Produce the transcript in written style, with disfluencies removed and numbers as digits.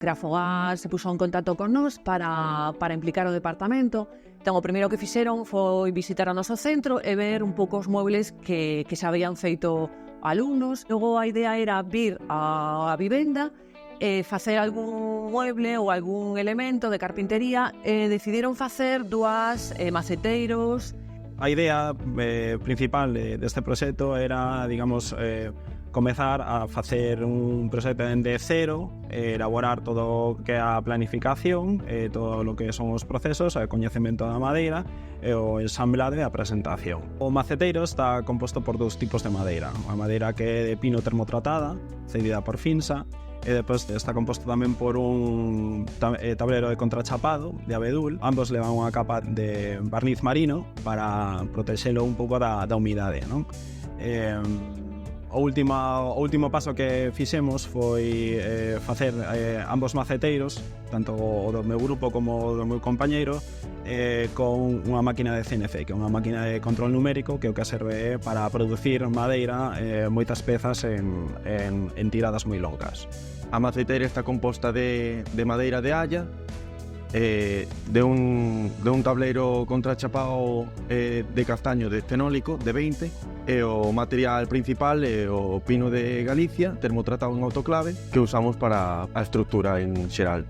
Grafogás se puxo en contacto con nós para implicar o departamento. Entón, o primeiro que fixeron foi visitar o noso centro e ver un pouco os muebles que se habían feito alumnos. Logo a idea era vir á vivenda e facer algún mueble ou algún elemento de carpintería e decidiron facer dúas maceteiros. A idea principal deste proxecto era, digamos, comezar a facer un proxecto de cero, elaborar todo o que é a planificación, todo o que son os procesos, o coñecemento da madeira e o ensamblado e a presentación. O maceteiro está composto por dous tipos de madeira. A madeira que é de pino termotratada, cedida por Finsa, e depois está composto tamén por un tablero de contrachapado de abedul. Ambos levan unha capa de barniz marino para protexelo un pouco da humidade, non? O último paso que fixemos foi facer ambos maceteiros, tanto o do meu grupo como o do meu compañeiro, con unha máquina de CNC, que é unha máquina de control numérico que o que serve para producir madeira, moitas pezas en tiradas moi longas. A maceteira está composta de madeira de haya, de un tableiro contrachapado de castaño de fenólico de 20, e o material principal é o pino de Galicia termotratado en autoclave que usamos para a estrutura en xeral.